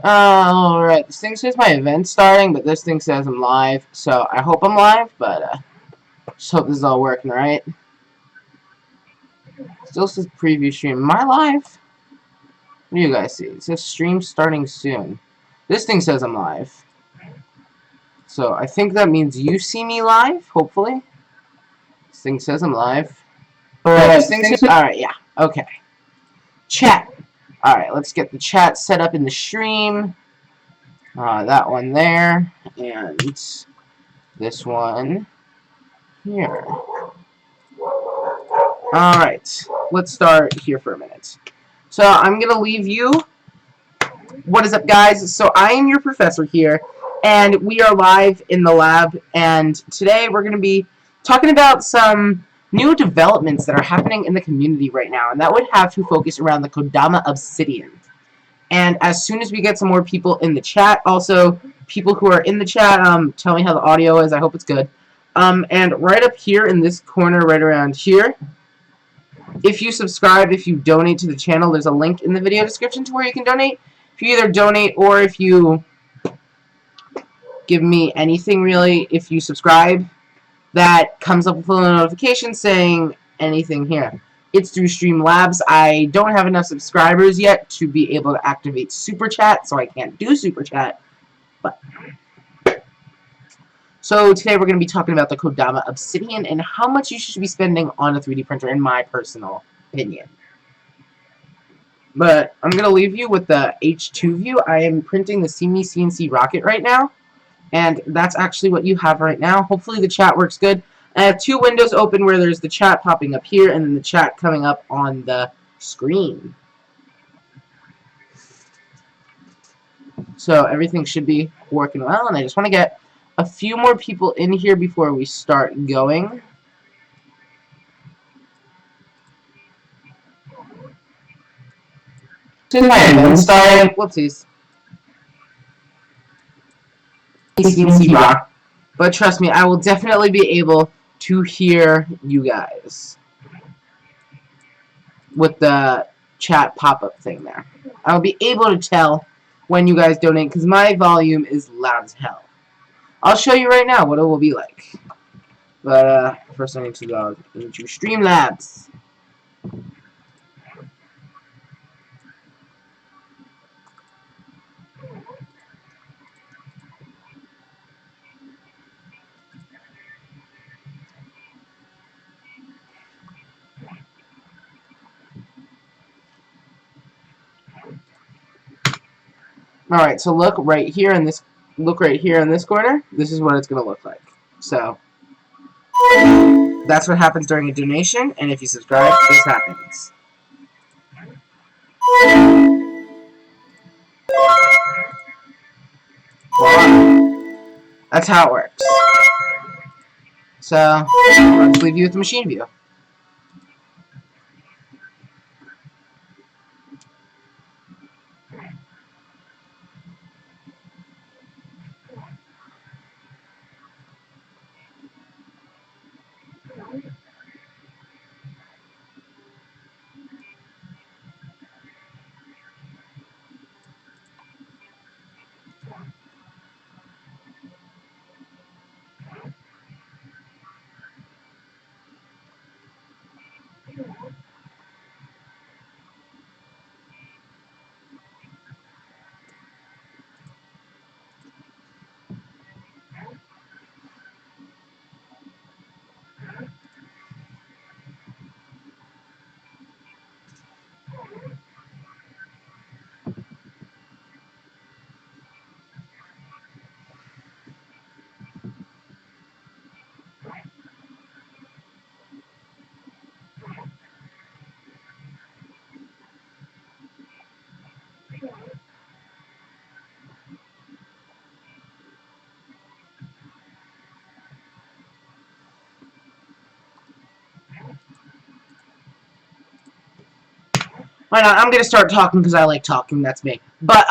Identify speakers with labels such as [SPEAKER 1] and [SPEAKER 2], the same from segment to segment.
[SPEAKER 1] Alright, this thing says my event's starting, but this thing says I'm live, so I hope I'm live, but, just hope this is all working right. Still says preview stream. Am I live? What do you guys see? It says stream starting soon. This thing says I'm live. So, I think that means you see me live, hopefully. This thing says I'm live. Alright, this thing says... Alright, yeah. Okay. Chat. Alright, let's get the chat set up in the stream. That one there, and this one here. Alright, let's start here for a minute. So, I'm going to leave you. What is up, guys? So, I am your professor here, and we are live in the lab, and today we're going to be talking about some new developments that are happening in the community right now, and that would have to focus around the Kodama Obsidian. And as soon as we get some more people in the chat, also, people who are in the chat, tell me how the audio is. I hope it's good. And right up here in this corner, right around here, if you subscribe, if you donate to the channel, there's a link in the video description to where you can donate. If you either donate or if you give me anything, really, if you subscribe, that comes up with a notification saying anything here. It's through Streamlabs. I don't have enough subscribers yet to be able to activate Super Chat, so I can't do Super Chat. But so today we're going to be talking about the Kodama Obsidian and how much you should be spending on a 3D printer, in my personal opinion. But I'm going to leave you with the H2 view. I am printing the See Me CNC rocket right now, and that's actually what you have right now. Hopefully the chat works good. I have two windows open where there's the chat popping up here and then the chat coming up on the screen. So everything should be working well, and I just want to get a few more people in here before we start going. Since my event started, whoopsies. CNC rock. But trust me, I will definitely be able to hear you guys with the chat pop-up thing there. I'll be able to tell when you guys donate because my volume is loud as hell. I'll show you right now what it will be like. But first I need to go into Streamlabs. Alright, so look right here in this corner. This is what it's gonna look like. So that's what happens during a donation, and if you subscribe, this happens. Voila. That's how it works. So let's leave you with the machine view. Why not? I'm gonna start talking because I like talking. That's me. But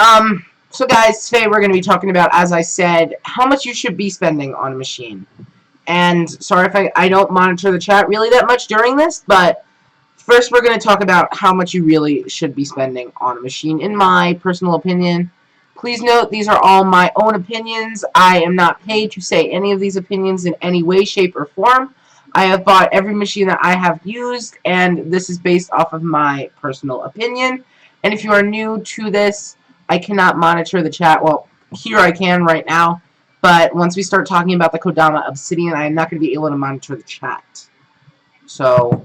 [SPEAKER 1] so guys, today we're gonna be talking about, as I said, how much you should be spending on a machine. And sorry if I don't monitor the chat really that much during this, but first we're gonna talk about how much you really should be spending on a machine, in my personal opinion. Please note, these are all my own opinions. I am not paid to say any of these opinions in any way, shape, or form. I have bought every machine that I have used, and this is based off of my personal opinion. And if you are new to this, I cannot monitor the chat. Well, here I can right now, but once we start talking about the Kodama Obsidian, I am not going to be able to monitor the chat. So,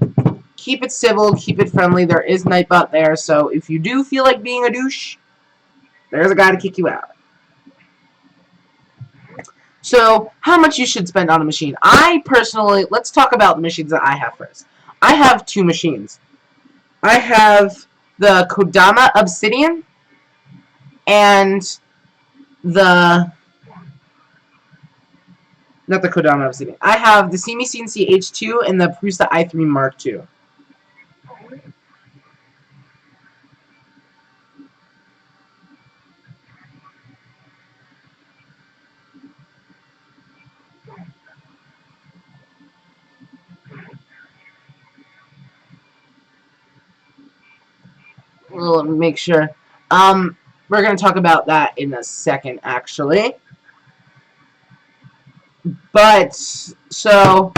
[SPEAKER 1] keep it civil, keep it friendly. There is Nightbot there, so if you do feel like being a douche, there's a guy to kick you out. So, how much you should spend on a machine? I personally, let's talk about the machines that I have first. I have two machines. I have the Kodama Obsidian and the, not the Kodama Obsidian. I have the CME H2 and the Prusa i3 Mark II. We'll make sure. We're going to talk about that in a second, actually. But, so,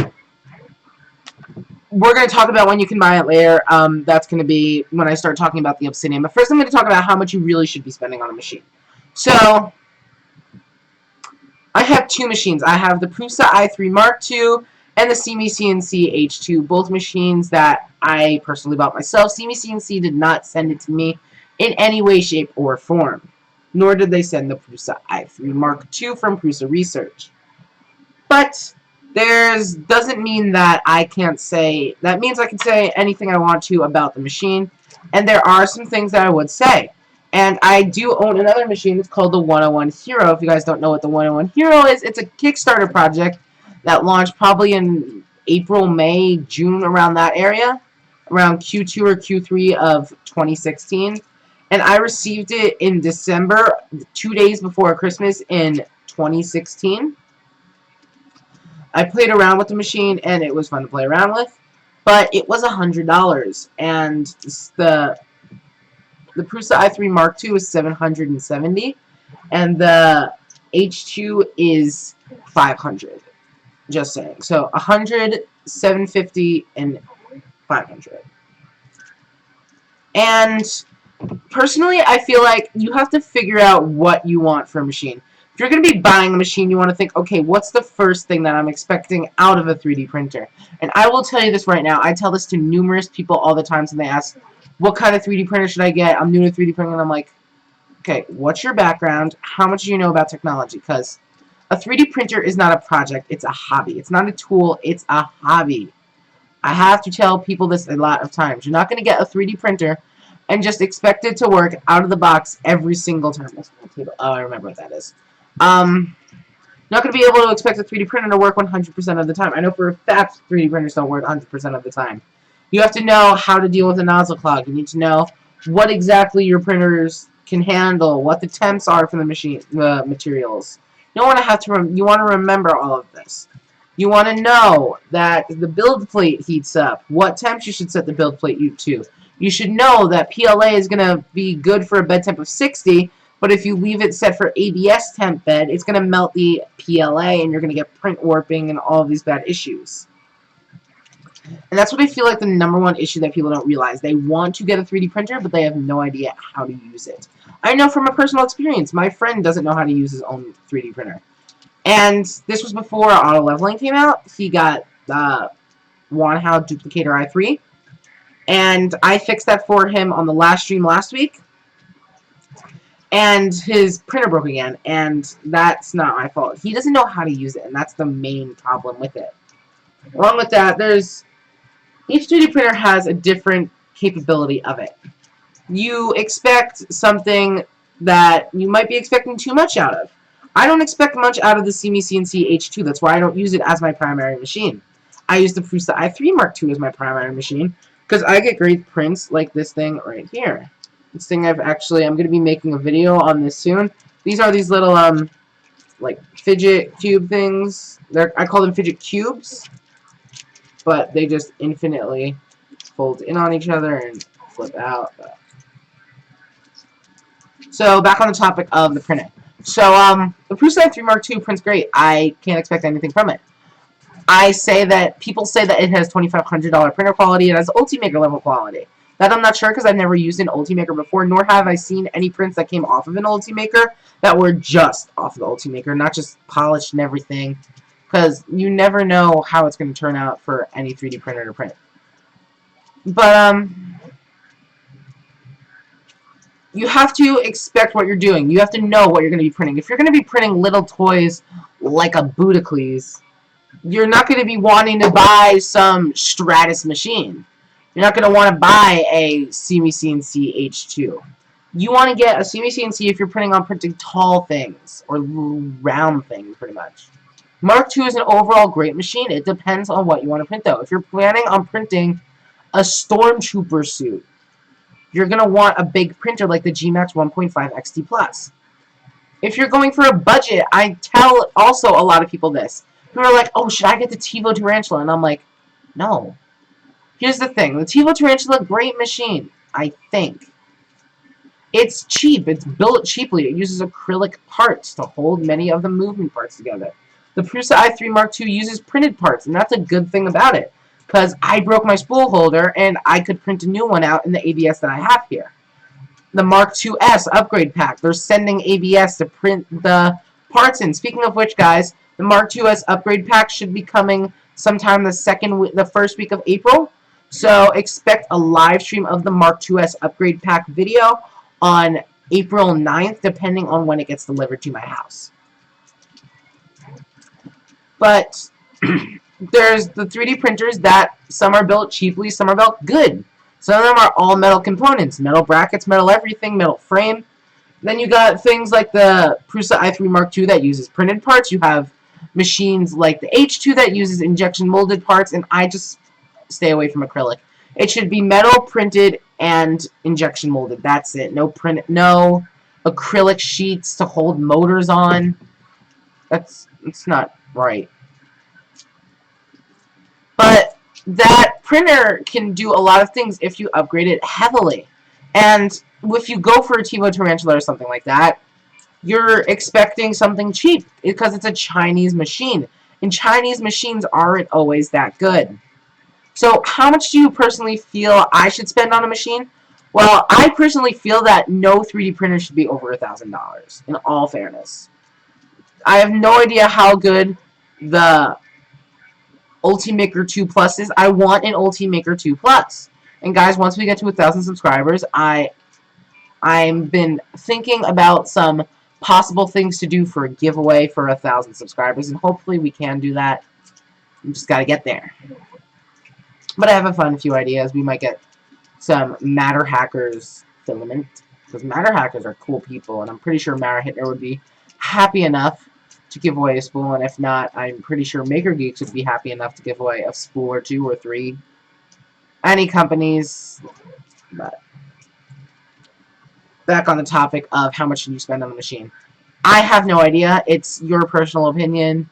[SPEAKER 1] we're going to talk about when you can buy it later. That's going to be when I start talking about the Obsidian. But first I'm going to talk about how much you really should be spending on a machine. So, I have two machines. I have the Prusa i3 Mark II and the CME H2, both machines that I personally bought myself. CME did not send it to me in any way, shape, or form. Nor did they send the Prusa i3 Mark II from Prusa Research. But doesn't mean that I can't say, that means I can say anything I want to about the machine. And there are some things that I would say. And I do own another machine. It's called the 101 Hero. If you guys don't know what the 101 Hero is, it's a Kickstarter project that launched probably in April, May, June, around that area. Around Q2 or Q3 of 2016. And I received it in December, 2 days before Christmas in 2016. I played around with the machine, and it was fun to play around with. But it was $100. And the Prusa i3 Mark II is $770, and the H2 is $500. Just saying. So $100, $750, and $500. And personally, I feel like you have to figure out what you want for a machine. If you're going to be buying a machine, you want to think, okay, what's the first thing that I'm expecting out of a 3D printer? And I will tell you this right now. I tell this to numerous people all the time, and they ask, what kind of 3D printer should I get? I'm new to 3D printing, and I'm like, okay, what's your background? How much do you know about technology? Because a 3D printer is not a project. It's a hobby. It's not a tool. It's a hobby. I have to tell people this a lot of times. You're not going to get a 3D printer and just expect it to work out of the box every single time. Oh, I remember what that is. Not going to be able to expect a 3D printer to work 100% of the time. I know for a fact 3D printers don't work 100% of the time. You have to know how to deal with a nozzle clog. You need to know what exactly your printers can handle, what the temps are for the materials. You want to remember all of this. You want to know that the build plate heats up, what temps you should set the build plate to. You should know that PLA is going to be good for a bed temp of 60, but if you leave it set for ABS temp bed, it's going to melt the PLA and you're going to get print warping and all of these bad issues. And that's what I feel like the #1 issue that people don't realize. They want to get a 3D printer, but they have no idea how to use it. I know from a personal experience, my friend doesn't know how to use his own 3D printer. And this was before auto leveling came out. He got Wanhao Duplicator i3. And I fixed that for him on the last stream last week. And his printer broke again. And that's not my fault. He doesn't know how to use it. And that's the main problem with it. Along with that, each 3D printer has a different capability of it. You expect something that you might be expecting too much out of. I don't expect much out of the CME H2. That's why I don't use it as my primary machine. I use the Prusa i3 Mark II as my primary machine because I get great prints like this thing right here. This thing I'm going to be making a video on this soon. These are these little, like, fidget cube things. I call them fidget cubes. But they just infinitely fold in on each other and flip out. So back on the topic of the printing. So the Prusa i3 Mark II prints great. I can't expect anything from it. People say that it has $2,500 printer quality. It has Ultimaker level quality. That I'm not sure because I've never used an Ultimaker before, nor have I seen any prints that came off of an Ultimaker that were just off of the Ultimaker, not just polished and everything. Because you never know how it's going to turn out for any 3D printer to print. But you have to expect what you're doing. You have to know what you're going to be printing. If you're going to be printing little toys like a Budacles, you're not going to be wanting to buy some Stratus machine. You're not going to want to buy a CMC H2. You want to get a CMC if you're planning on printing tall things or round things, pretty much. Mark II is an overall great machine. It depends on what you want to print, though. If you're planning on printing a Stormtrooper suit, you're going to want a big printer like the GMAX 1.5 XT Plus. If you're going for a budget, I tell also a lot of people this. People are like, oh, should I get the TiVo Tarantula? And I'm like, no. Here's the thing. The TiVo Tarantula, great machine, I think. It's cheap. It's built cheaply. It uses acrylic parts to hold many of the movement parts together. The Prusa i3 Mark II uses printed parts, and that's a good thing about it. Because I broke my spool holder, and I could print a new one out in the ABS that I have here. The Mark II's upgrade pack. They're sending ABS to print the parts in. Speaking of which, guys, the Mark II's upgrade pack should be coming sometime the first week of April. So expect a live stream of the Mark II's upgrade pack video on April 9th, depending on when it gets delivered to my house. But there's the 3D printers that some are built cheaply, some are built good. Some of them are all metal components, metal brackets, metal everything, metal frame. Then you got things like the Prusa i3 Mark II that uses printed parts. You have machines like the H2 that uses injection molded parts, and I just stay away from acrylic. It should be metal, printed, and injection molded. That's it. No acrylic sheets to hold motors on. It's not right. But that printer can do a lot of things if you upgrade it heavily. And if you go for a TiVo Tarantula or something like that, you're expecting something cheap because it's a Chinese machine. And Chinese machines aren't always that good. So how much do you personally feel I should spend on a machine? Well, I personally feel that no 3D printer should be over $1,000, in all fairness. I have no idea how good the Ultimaker 2 Plus is. I want an Ultimaker 2 Plus. And guys, once we get to 1,000 subscribers, I've been thinking about some possible things to do for a giveaway for 1,000 subscribers, and hopefully we can do that. We just gotta get there. But I have a fun few ideas. We might get some Matter Hackers filament, because Matter Hackers are cool people, and I'm pretty sure Matter Hitler would be happy enough to give away a spool, and if not, I'm pretty sure Maker Geeks would be happy enough to give away a spool or 2 or 3. Any companies, but back on the topic of how much should you spend on the machine. I have no idea. It's your personal opinion.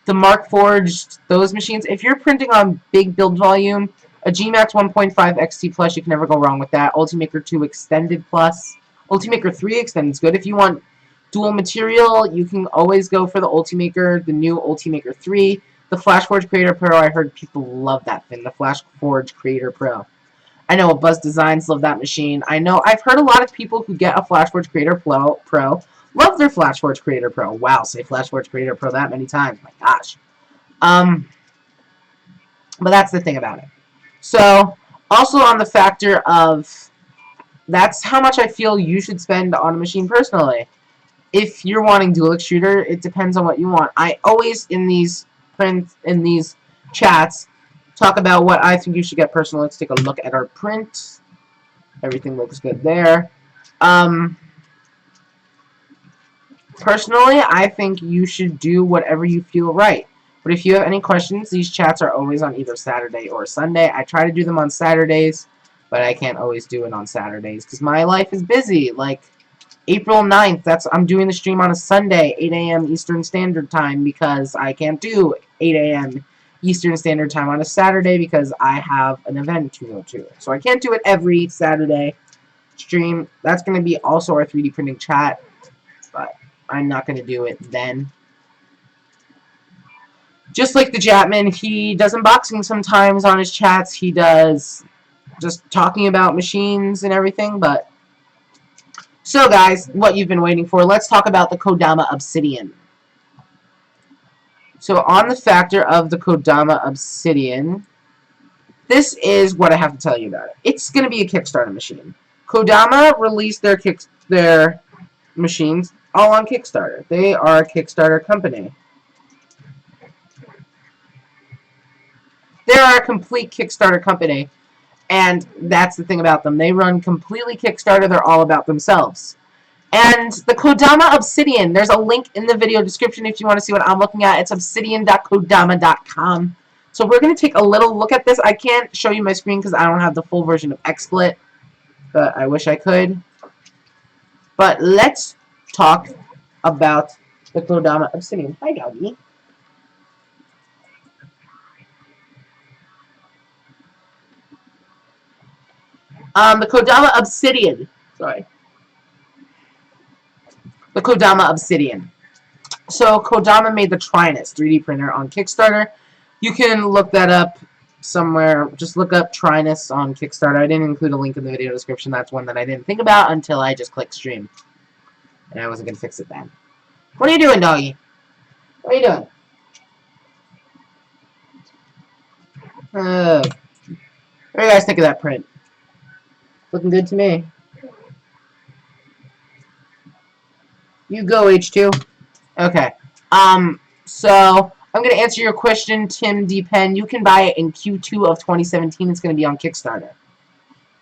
[SPEAKER 1] The Markforged, those machines, if you're printing on big build volume, a GMAX 1.5 XT Plus, you can never go wrong with that. Ultimaker 2 Extended Plus. Ultimaker 3 Extended is good. If you want dual material, you can always go for the Ultimaker, the new Ultimaker 3. The FlashForge Creator Pro, I heard people love that thing, the FlashForge Creator Pro. I know Buzz Designs love that machine. I've heard a lot of people who get a FlashForge Creator Pro love their FlashForge Creator Pro. Wow, say FlashForge Creator Pro that many times. My gosh. But that's the thing about it. So, also on the factor of, that's how much I feel you should spend on a machine personally. If you're wanting dual extruder, it depends on what you want. I always, in these chats, talk about what I think you should get personally. Let's take a look at our print. Everything looks good there. Personally, I think you should do whatever you feel right. But if you have any questions, these chats are always on either Saturday or Sunday. I try to do them on Saturdays, but I can't always do it on Saturdays because my life is busy. Like April 9th, I'm doing the stream on a Sunday, 8 a.m. Eastern Standard Time, because I can't do 8 a.m. Eastern Standard Time on a Saturday because I have an event to go to. So I can't do it every Saturday. stream. That's going to be also our 3D printing chat, but I'm not going to do it then. Just like the Japman, he does unboxing sometimes on his chats. He does just talking about machines and everything, but... So guys, what you've been waiting for, let's talk about the Kodama Obsidian. So on the factor of the Kodama Obsidian, this is what I have to tell you about it. It's going to be a Kickstarter machine. Kodama released their machines all on Kickstarter. They are a Kickstarter company. They are a complete Kickstarter company, and that's the thing about them. They run completely Kickstarter. They're all about themselves. And the Kodama Obsidian, there's a link in the video description if you want to see what I'm looking at. It's obsidian.kodama.com. So we're going to take a little look at this. I can't show you my screen because I don't have the full version of XSplit, but I wish I could. But let's talk about the Kodama Obsidian. Hi, doggy. The Kodama Obsidian. Sorry. The Kodama Obsidian. So, Kodama made the Trinus 3D printer on Kickstarter. You can look that up somewhere. Just look up Trinus on Kickstarter. I didn't include a link in the video description. That's one that I didn't think about until I just clicked stream. And I wasn't going to fix it then. What are you doing, doggy? What are you doing? What do you guys think of that print? Looking good to me. You go, H2. Okay. So, I'm going to answer your question, Tim D. Penn. You can buy it in Q2 of 2017. It's going to be on Kickstarter.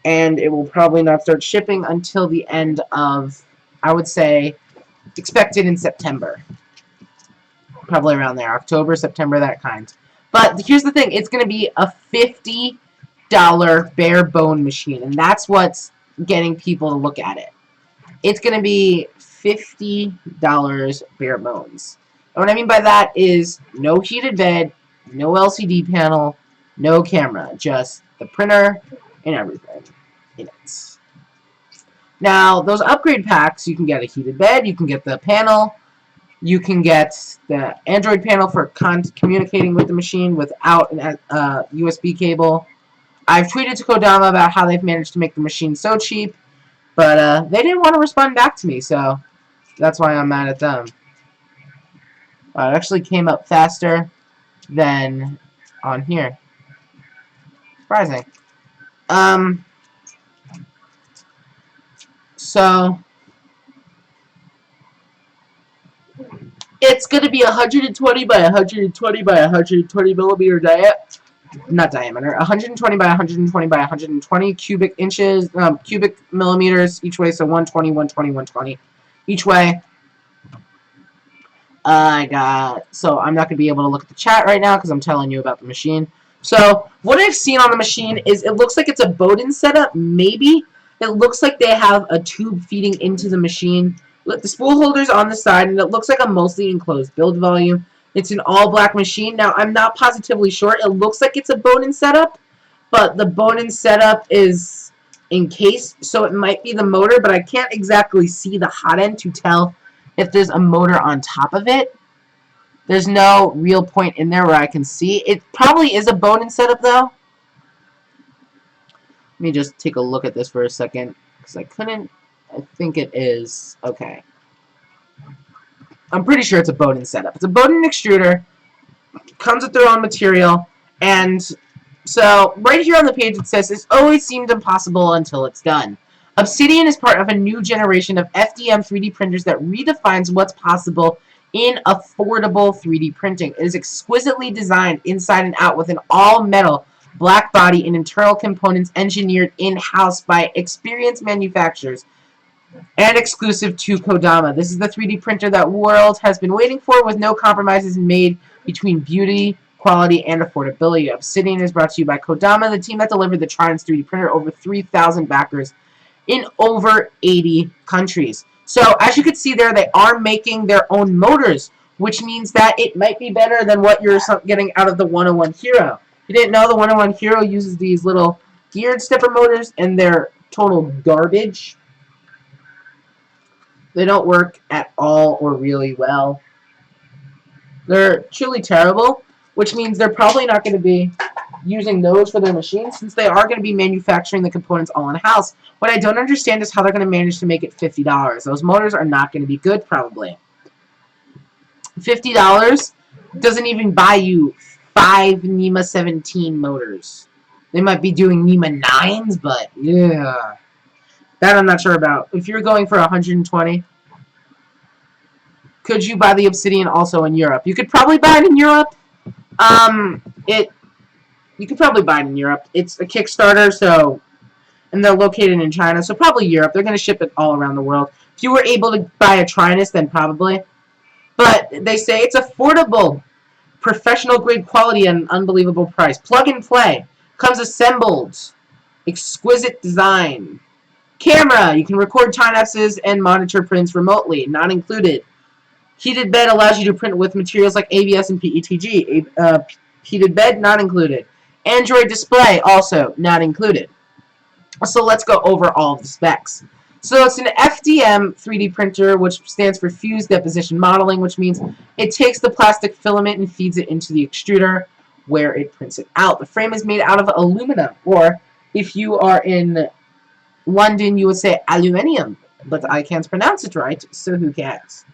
[SPEAKER 1] And it will probably not start shipping until the end of, I would say, expected in September. Probably around there. October, September, that kind. But here's the thing. It's going to be a $50 bare bone machine. And that's what's getting people to look at it. It's going to be $50 bare bones. And what I mean by that is no heated bed, no LCD panel, no camera, just the printer and everything in it. Now, those upgrade packs, you can get a heated bed, you can get the panel, you can get the Android panel for communicating with the machine without a USB cable. I've tweeted to Kodama about how they've managed to make the machine so cheap, but they didn't want to respond back to me, so that's why I'm mad at them. It actually came up faster than on here. Surprising. So it's going to be 120 by 120 by 120 millimeter diameter, 120 by 120 by 120 cubic inches, cubic millimeters each way, so 120, 120, 120 each way. So I'm not going to be able to look at the chat right now because I'm telling you about the machine. So what I've seen on the machine is it looks like it's a Bowden setup, maybe. It looks like they have a tube feeding into the machine. The spool holder's on the side, and it looks like a mostly enclosed build volume. It's an all-black machine. Now, I'm not positively sure. It looks like it's a Bowden setup, but the Bowden setup is encased, so it might be the motor, but I can't exactly see the hot end to tell if there's a motor on top of it. There's no real point in there where I can see. It probably is a Bowden setup, though. Let me just take a look at this for a second, because I couldn't. I think it is. Okay. I'm pretty sure it's a Bowden setup. It's a Bowden extruder. Comes with their own material. And so, right here on the page it says, "It's always seemed impossible until it's done." Obsidian is part of a new generation of FDM 3D printers that redefines what's possible in affordable 3D printing. It is exquisitely designed inside and out with an all-metal black body and internal components engineered in-house by experienced manufacturers and exclusive to Kodama. This is the 3D printer that world has been waiting for, with no compromises made between beauty, quality, and affordability. Obsidian is brought to you by Kodama, the team that delivered the Trinus 3D printer, over 3,000 backers in over 80 countries. So, as you can see there, they are making their own motors, which means that it might be better than what you're getting out of the 101 Hero. You didn't know the 101 Hero uses these little geared stepper motors, and they're total garbage. They don't work at all or really well. They're truly terrible, which means they're probably not going to be using those for their machines since they are going to be manufacturing the components all in-house. What I don't understand is how they're going to manage to make it $50. Those motors are not going to be good, probably. $50 doesn't even buy you 5 NEMA 17 motors. They might be doing NEMA 9s, but yeah. That I'm not sure about. If you're going for 120, could you buy the Obsidian also in Europe? You could probably buy it in Europe. You could probably buy it in Europe. It's a Kickstarter, so, and they're located in China, so probably Europe. They're going to ship it all around the world. If you were able to buy a Trinus, then probably. But they say it's affordable, professional grade quality at an unbelievable price. Plug and play. Comes assembled. Exquisite design. Camera. You can record time-lapses and monitor prints remotely. Not included. Heated bed allows you to print with materials like ABS and PETG. Heated bed, not included. Android display, also not included. So let's go over all of the specs. So it's an FDM 3D printer, which stands for Fused Deposition Modeling, which means it takes the plastic filament and feeds it into the extruder where it prints it out. The frame is made out of aluminum, or if you are in London, you would say aluminium, but I can't pronounce it right, so who cares?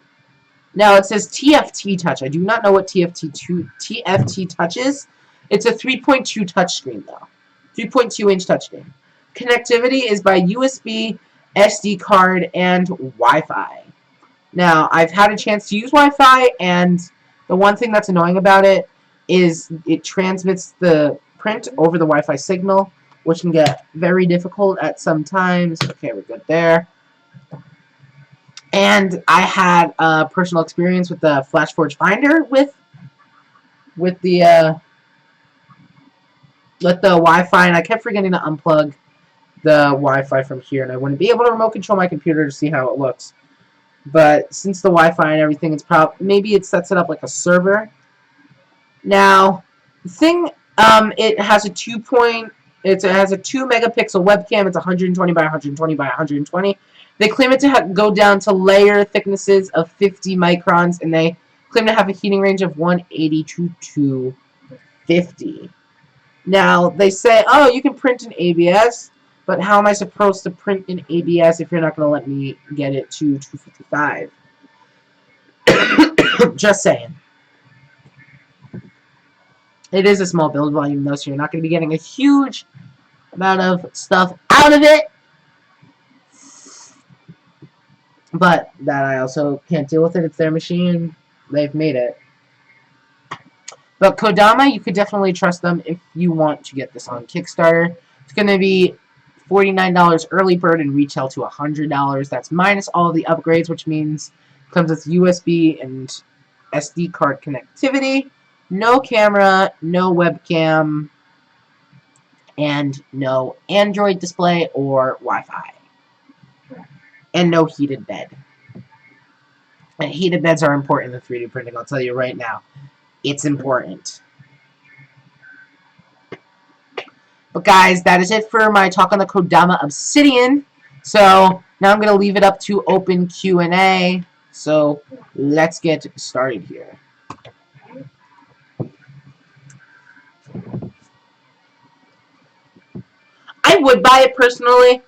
[SPEAKER 1] Now it says TFT touch. I do not know what TFT touch is. It's a 3.2 touchscreen though. 3.2-inch touchscreen. Connectivity is by USB, SD card, and Wi-Fi. Now, I've had a chance to use Wi-Fi, and the one thing that's annoying about it is it transmits the print over the Wi-Fi signal, which can get very difficult at some times. Okay, we're good there. And I had a personal experience with the FlashForge Finder with the Wi-Fi, and I kept forgetting to unplug the Wi-Fi from here, and I wouldn't be able to remote control my computer to see how it looks. But since the Wi-Fi and everything, it's maybe it sets it up like a server. Now, the thing, it has a 2 megapixel webcam. It's 120 by 120 by 120. They claim it to go down to layer thicknesses of 50 microns, and they claim to have a heating range of 180 to 250. Now, they say, oh, you can print in ABS, but how am I supposed to print in ABS if you're not going to let me get it to 255? Just saying. It is a small build volume, though, so you're not going to be getting a huge amount of stuff out of it. But that I also can't deal with it. It's their machine. They've made it. But Kodama, you could definitely trust them if you want to get this on Kickstarter. It's going to be $49 early bird and retail to $100. That's minus all of the upgrades, which means it comes with USB and SD card connectivity, no camera, no webcam, and no Android display or Wi-Fi. And no heated bed. And heated beds are important in 3D printing, I'll tell you right now. It's important. But guys, that is it for my talk on the Kodama Obsidian. So now I'm going to leave it up to open Q&A. So let's get started here. I would buy it personally.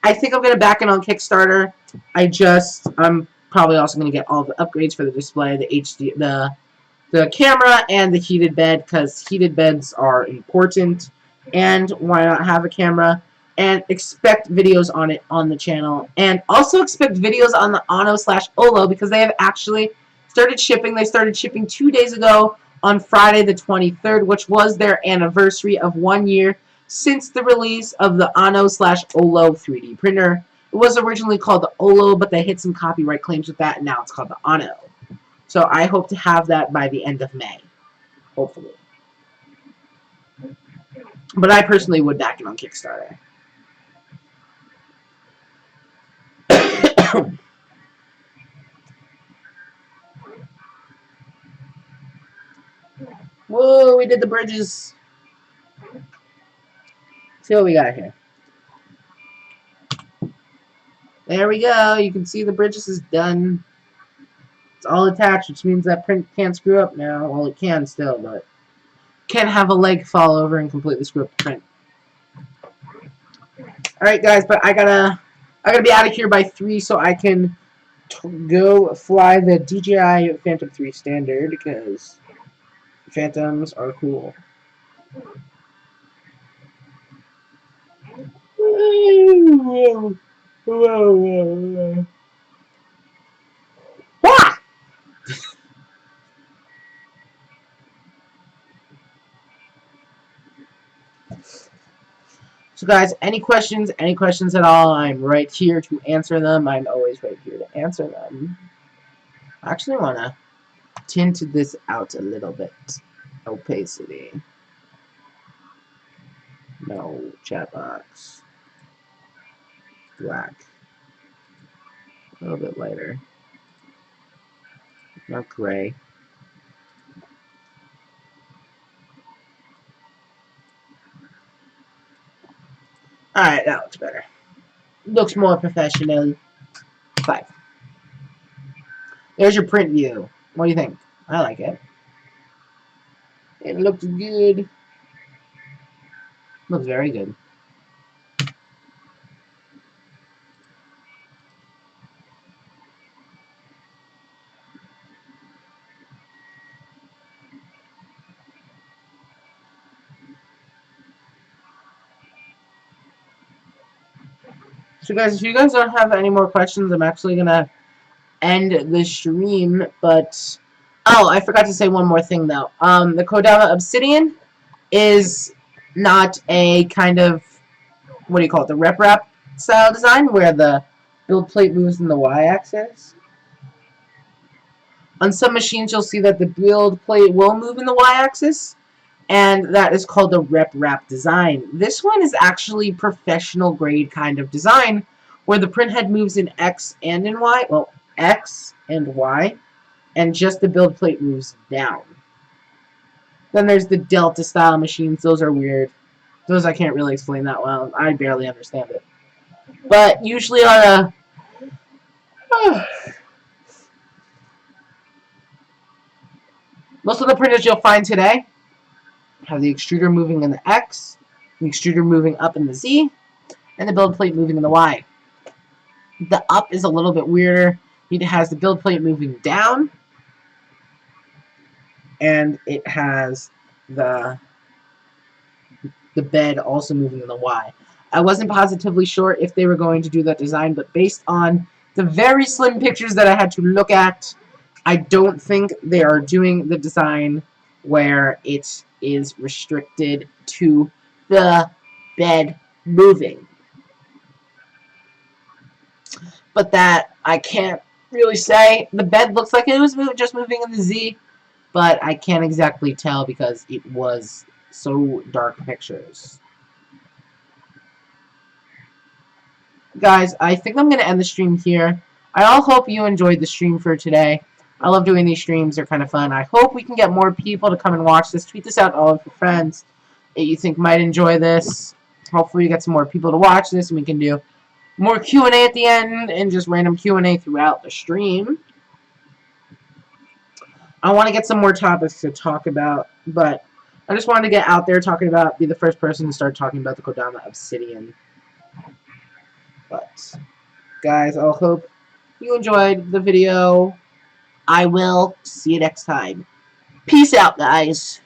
[SPEAKER 1] I think I'm going to back it on Kickstarter. I'm probably also going to get all the upgrades for the display, the HD, the camera, and the heated bed, because heated beds are important. And why not have a camera? And expect videos on it on the channel. And also expect videos on the Ono/Olo, because they have actually started shipping. They started shipping 2 days ago on Friday the 23rd, which was their anniversary of 1 year since the release of the Ono/Olo 3D printer. It was originally called the Olo, but they hit some copyright claims with that, and now it's called the Ono. So I hope to have that by the end of May, hopefully. But I personally would back it on Kickstarter. Whoa, we did the bridges. Let's see what we got here. There we go. You can see the bridges is done. It's all attached, which means that print can't screw up now. Well, it can still, but can't have a leg fall over and completely screw up the print. Alright, guys, but I gotta be out of here by 3 so I can go fly the DJI Phantom 3 Standard, because Phantoms are cool. Ah! So guys, any questions at all, I'm right here to answer them. I'm always right here to answer them. I actually want to tint this out a little bit. Opacity. No, chat box. Black. A little bit lighter. Not gray. Alright, that looks better. Looks more professional. 5. There's your print view. What do you think? I like it. It looks good. Looks very good. So guys, if you guys don't have any more questions, I'm actually gonna end the stream, but oh, I forgot to say one more thing though. The Kodama Obsidian is not a kind of, what do you call it, the rep wrap style design where the build plate moves in the y-axis. On some machines you'll see that the build plate will move in the y-axis, and that is called the rep wrap design. This one is actually professional grade kind of design where the print head moves in X and in Y, well, X and Y, and just the build plate moves down. Then there's the Delta style machines. Those are weird. Those I can't really explain that well. I barely understand it. But usually on a... most of the printers you'll find today have the extruder moving in the X, the extruder moving up in the Z, and the build plate moving in the Y. The up is a little bit weirder. It has the build plate moving down, and it has the bed also moving in the Y. I wasn't positively sure if they were going to do that design, but based on the very slim pictures that I had to look at, I don't think they are doing the design where it is restricted to the bed moving. But that I can't really say. The bed looks like it was just moving in the Z, but I can't exactly tell because it was so dark pictures. Guys, I think I'm going to end the stream here. I all hope you enjoyed the stream for today. I love doing these streams. They're kind of fun. I hope we can get more people to come and watch this. Tweet this out to all of your friends that you think might enjoy this. Hopefully you get some more people to watch this and we can do more Q&A at the end and just random Q&A throughout the stream. I want to get some more topics to talk about, but I just wanted to get out there talking about, be the first person to start talking about the Kodama Obsidian. But, guys, I hope you enjoyed the video. I will see you next time. Peace out, guys.